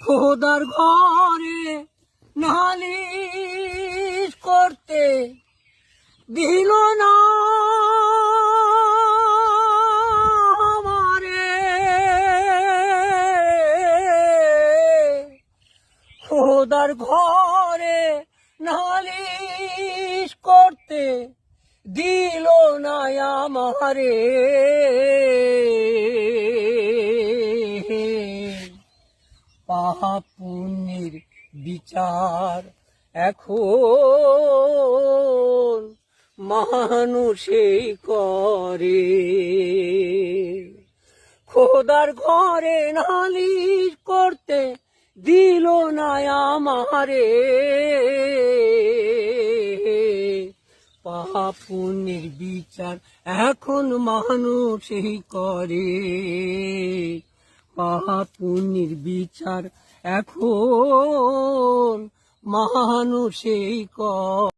খোদার ঘরে নালিশ করতে দিল না আমারে। খোদার ঘরে নালিশ করতে দিল না আমারে। পাপ পুণ্যের বিচার এখন মানুষেই করে। খোদার ঘরে নালিশ করতে দিল না আমারে। পাপ পুণ্যের বিচার এখন মানুষেই করে। পাপ পুণ্যের বিচার এখন মানুষেই করে।